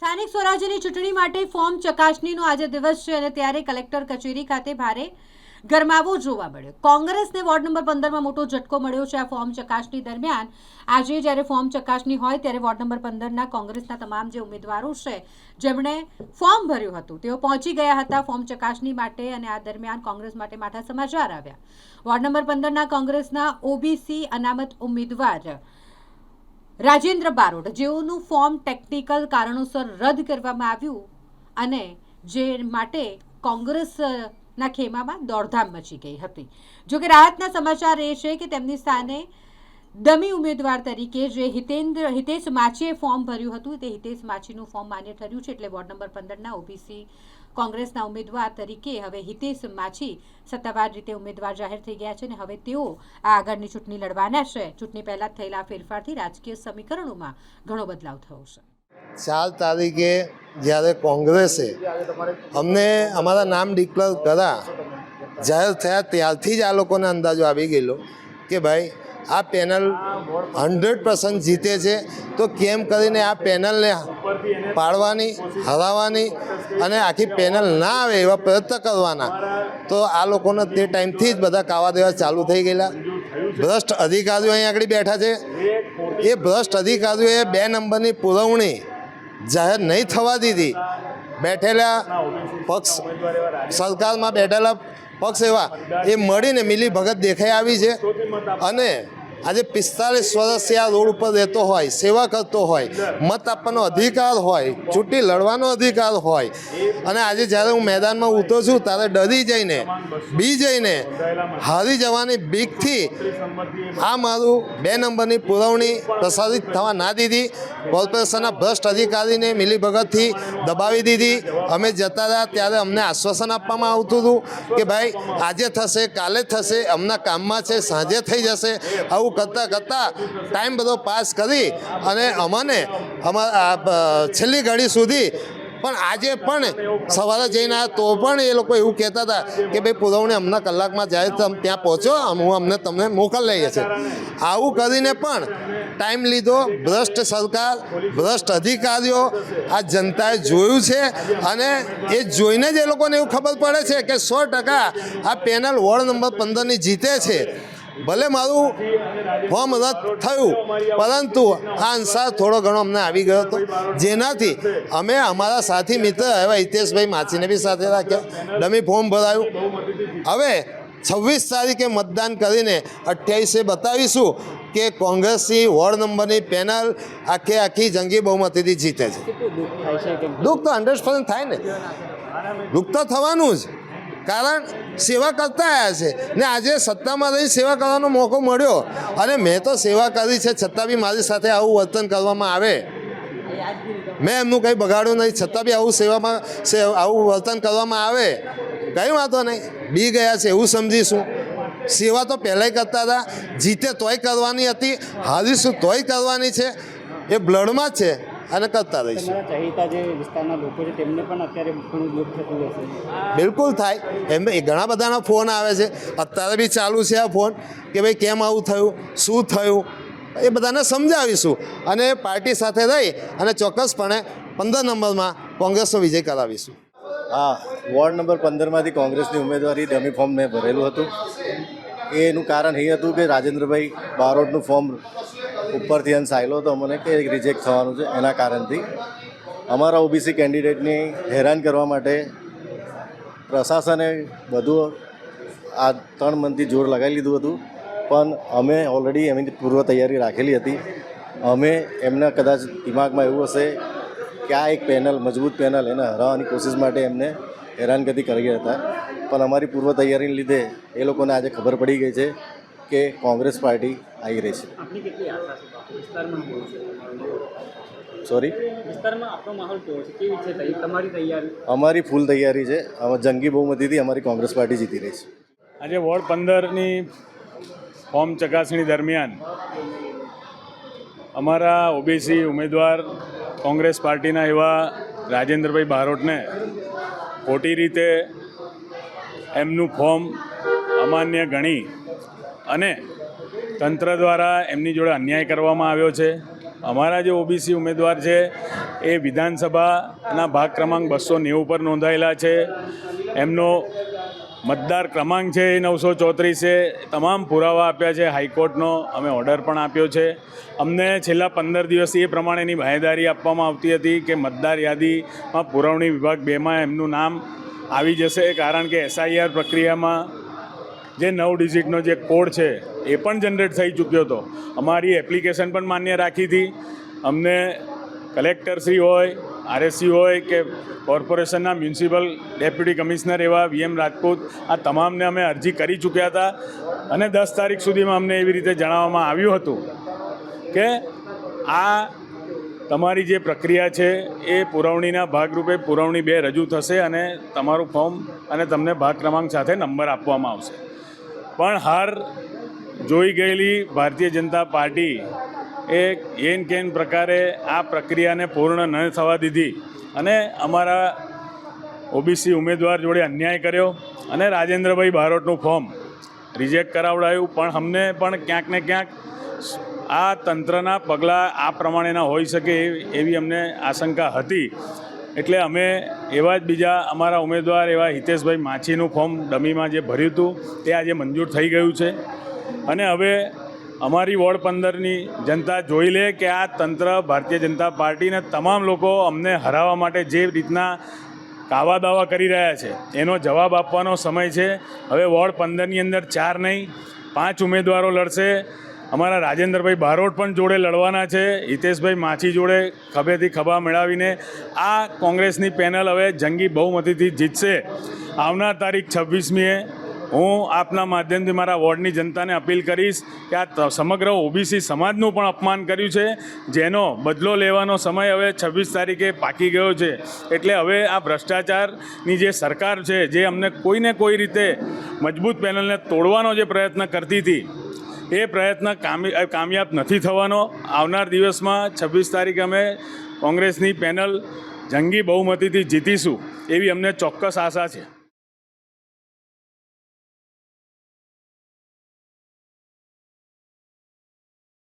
સ્થાનિક સ્વરાજ્યની ચૂંટણી માટે ફોર્મ ચકાસણીનો આજે દિવસ છે અને ત્યારે કલેક્ટર કચેરી ખાતે ભારે ગરમાવો જોવા મળ્યો। કોંગ્રેસને વોર્ડ નંબર 15માં મોટો ઝટકો મળ્યો છે। આ ફોર્મ ચકાસણી દરમિયાન આજે જ્યારે ફોર્મ ચકાસણી હોય ત્યારે વોર્ડ નંબર 15ના કોંગ્રેસના તમામ જે ઉમેદવારો છે જેમણે ફોર્મ ભર્યું હતું તેઓ પહોંચી ગયા હતા ફોર્મ ચકાસણી માટે અને આ દરમિયાન કોંગ્રેસ માટે માઠા સમાચાર આવ્યા। વોર્ડ નંબર 15ના કોંગ્રેસના ઓબીસી અનામત ઉમેદવાર રાજેન્દ્ર બારોટ જેઓનું ફોર્મ ટેકનિકલ કારણોસર રદ કરવામાં આવ્યું અને જે માટે કોંગ્રેસના ખેમામાં દોડધામ મચી ગઈ હતી। જો કે રાહતના સમાચાર એ છે કે તેમની સ્થાને ડમી ઉમેદવાર તરીકે જે હિતેશ માચીએ ફોર્મ ભર્યું હતું તે હિતેશ માચીનું ફોર્મ માન્ય ઠર્યું છે। એટલે વોર્ડ નંબર 15ના ઓબીસી કોંગ્રેસના ઉમેદવાર તરીકે હવે હિતેશ માચી સત્તાવાર રીતે ઉમેદવાર જાહેર થઈ ગયા છે અને હવે તેઓ આ આગળની ચૂંટણી લડવાના છે। ચૂંટણી પહેલા થયેલા ફેરફારથી રાજકીય સમીકરણોમાં ઘણો બદલાવ થયો છે। 4 તારીખે જ્યારે કોંગ્રેસે અમને અમારા નામ ડિક્લેર કર્યા જાહેર થયા ત્યારથી જ આ લોકોને અંદાજો આવી ગયેલો કે ભાઈ આ પેનલ 100% જીતે છે તો કેમ કરીને આ પેનલને પાડવાની હરાવવાની અને આખી પેનલ ના આવે એવા પ્રયત્ન કરવાના। તો આ લોકોને તે ટાઈમથી જ બધા કાવા દેવા ચાલુ થઈ ગયેલા। ભ્રષ્ટ અધિકારીઓ અહીં આગળ બેઠા છે। એ ભ્રષ્ટ અધિકારીઓએ 2 નંબરની પુરવણી જાહેર નહીં થવા દીધી। બેઠેલા પક્ષ સરકારમાં બેઠેલા પક્ષ એવા એ મળીને મિલી ભગત દેખાઈ આવી છે અને આજે 45 વર્ષથી આ રોડ ઉપર રહેતો હોય, સેવા કરતો હોય, મત આપવાનો અધિકાર હોય, ચૂંટણી લડવાનો અધિકાર હોય અને આજે જ્યારે હું મેદાનમાં ઉતરું છું ત્યારે ડરી જઈને બી જઈને હારી જવાની બીકથી આ મારું 2 નંબરની પુરવણી પ્રસારિત થવા ના દીધી। કોર્પોરેશનના ભ્રષ્ટ અધિકારીને મિલીભગતથી દબાવી દીધી। અમે જતા રહ્યા ત્યારે અમને આશ્વાસન આપવામાં આવતું હતું કે ભાઈ આજે થશે, કાલે થશે, અમના કામમાં છે, સાંજે થઈ જશે। આવું કરતાં કરતાં ટાઈમ બધો પાસ કરી અને અમને છેલ્લી ઘડી સુધી પણ આજે પણ સવારે જઈને આવ્યા તો પણ એ લોકો એવું કહેતા હતા કે ભાઈ પુરવણી હમણાં કલાકમાં જાય ત્યાં પહોંચો, હું અમને તમને મોકલી લઈએ છીએ। આવું કરીને પણ ટાઈમ લીધો। ભ્રષ્ટ સરકાર, ભ્રષ્ટ અધિકારીઓ આ જનતાએ જોયું છે અને એ જોઈને જ એ લોકોને એવું ખબર પડે છે કે 100% આ પેનલ વોર્ડ નંબર 15ની જીતે છે। ભલે મારું ફોર્મ રદ થયું પરંતુ આ અંસાર થોડો ઘણો અમને આવી ગયો હતો જેનાથી અમે અમારા સાથી મિત્ર એવા હિતેશભાઈ માચીને બી સાથે રાખ્યા, ડમી ફોર્મ ભરાયું। હવે 26 તારીખે મતદાન કરીને 28એ બતાવીશું કે કોંગ્રેસની વોર્ડ નંબરની પેનલ આખી જંગી બહુમતીથી જીતે છે। દુઃખ તો 100% થાય ને, દુઃખ તો થવાનું જ, કારણ સેવા કરતા આવ્યા છે ને આજે સત્તામાં રહી સેવા કરવાનો મોકો મળ્યો અને મેં તો સેવા કરી છે છતાં બી મારી સાથે આવું વર્તન કરવામાં આવે, મેં એમનું કંઈ બગાડ્યું નહીં છતાં બી આવું વર્તન કરવામાં આવે કંઈ વાંધો નહીં, બી ગયા છે એવું સમજીશું। સેવા તો પહેલાંય કરતા હતા, જીતે તોય કરવાની હતી, હારીશું તોય કરવાની છે, એ બ્લડમાં જ છે અને કરતા રહીશું। બિલકુલ થાય એમ, ઘણા બધાના ફોન આવે છે, અત્યારે બી ચાલુ છે આ ફોન કે ભાઈ કેમ આવું થયું, શું થયું, એ બધાને સમજાવીશું અને પાર્ટી સાથે રહી અને ચોક્કસપણે 15 નંબરમાં કોંગ્રેસનો વિજય કરાવીશું। હા, વોર્ડ નંબર 15માંથી કોંગ્રેસની ઉમેદવારી ડમી ફોર્મ મેં ભરેલું હતું। એનું કારણ એ હતું કે રાજેન્દ્રભાઈ બારોટનું ફોર્મ ઉપરથી અંશ આવેલો હતો મને કે રિજેક્ટ થવાનું છે, એના કારણથી અમારા ઓબીસી કેન્ડિડેટને હેરાન કરવા માટે પ્રશાસને બધું આ 3 મહિનાથી જોર લગાવી લીધું હતું પણ અમે ઓલરેડી એમની પૂર્વ તૈયારી રાખેલી હતી। અમે એમના કદાચ દિમાગમાં એવું હશે કે આ એક પેનલ મજબૂત પેનલ એને હરાવવાની કોશિશ માટે એમને હેરાનગતિ કરી હતા પણ અમારી પૂર્વ તૈયારીને લીધે એ લોકોને આજે ખબર પડી ગઈ છે કે કોંગ્રેસ પાર્ટી આવી રહી છે। સોરી, અમારી ફૂલ તૈયારી છે, જંગી બહુમતીથી અમારી કોંગ્રેસ પાર્ટી જીતી રહી છે। આજે વોર્ડ 15ની ફોર્મ ચકાસણી દરમિયાન અમારા ઓબીસી ઉમેદવાર કોંગ્રેસ પાર્ટીના એવા રાજેન્દ્રભાઈ બારોટને ખોટી રીતે એમનું ફોર્મ અમાન્ય ગણી અને તંત્ર દ્વારા એમની જોડે અન્યાય કરવામાં આવ્યો છે। અમારા જે ઓબીસી ઉમેદવાર છે એ વિધાનસભાના ભાગ ક્રમાંક 290 પર નોંધાયેલા છે. એમનો મતદાર ક્રમાંક છે એ 934 છે. તમામ પુરાવા આપ્યા છે. હાઈકોર્ટનો અમે ઓર્ડર પણ આપ્યો છે. અમને છેલ્લા 15 દિવસથી એ પ્રમાણેની બાહેંધરી આપવામાં આવતી હતી કે મતદાર યાદીમાં પુરવણી વિભાગ 2માં એમનું નામ આવી જશે, કારણ કે SIR પ્રક્રિયામાં જે 9 ડિજિટનો જે કોડ છે એ પણ જનરેટ થઈ ચૂક્યો હતો. અમારી એપ્લિકેશન પણ માન્ય રાખી હતી. અમને કલેક્ટરશ્રી હોય, RSC હોય કે કોર્પોરેશનના મ્યુનિસિપલ ડેપ્યુટી કમિશનર એવા VM રાજપૂત, આ તમામને અમે અરજી કરી ચૂક્યા હતા અને 10 તારીખ સુધીમાં અમને એવી રીતે જણાવવામાં આવ્યું હતું કે આ તમારી જે પ્રક્રિયા છે એ પુરવણીના ભાગરૂપે પુરવણી 2 રજૂ થશે અને તમારું ફોર્મ અને તમને ભાગ ક્રમાંક સાથે નંબર આપવામાં આવશે. પણ હાર જોઈ ગયેલી Bharatiya Janata party A N can પ્રકારે આ પ્રક્રિયાને પૂર્ણ ન થવા દીધી અને અમારા ઓબીસી ઉમેદવાર જોડે અન્યાય કર્યો અને રાજેન્દ્રભાઈ બારોટનું ફોર્મ રિજેક્ટ કરાવડાયું. પણ અમને પણ ક્યાંક ને ક્યાંક આ તંત્રના પગલાં આ પ્રમાણેના હોઈ શકે એવી અમને આશંકા હતી. એટલે અમે એવા જ બીજા અમારા ઉમેદવાર એવા હિતેશભાઈ માછીનું ફોર્મ ડમીમાં જે ભર્યું હતું તે આજે મંજૂર થઈ ગયું છે. અને હવે અમારી વોર્ડ 15ની જનતા જોઈ લે કે આ તંત્ર ભારતીય જનતા પાર્ટીને તમામ લોકો અમને હરાવવા માટે જે રીતના કાવા દાવા કરી રહ્યા છે એનો જવાબ આપવાનો સમય છે. હવે વોર્ડ 15ની અંદર 4 નહીં 5 ઉમેદવારો લડશે. અમારા રાજેન્દ્રભાઈ બારોટ પણ જોડે લડવાના છે. હિતેશભાઈ માછી જોડે ખભેથી ખભા મેળવીને આ કોંગ્રેસની પેનલ હવે જંગી બહુમતીથી જીતશે. આવનાર તારીખ 26મીએ હું આપના માધ્યમથી મારા વોર્ડની જનતાને અપીલ કરીશ કે આ સમગ્ર ઓબીસી સમાજનું પણ અપમાન કર્યું છે, જેનો બદલો લેવાનો સમય હવે 26 તારીખે પાકી ગયો છે. એટલે હવે આ ભ્રષ્ટાચારની જે સરકાર છે, જે અમને કોઈને કોઈ રીતે મજબૂત પેનલને તોડવાનો જે પ્રયત્ન કરતી હતી એ પ્રયત્ન કામયાબ નથી થવાનો. આવનાર દિવસમાં 26 તારીખે અમે કોંગ્રેસની પેનલ જંગી બહુમતીથી જીતીશું એવી અમને ચોક્કસ આશા છે.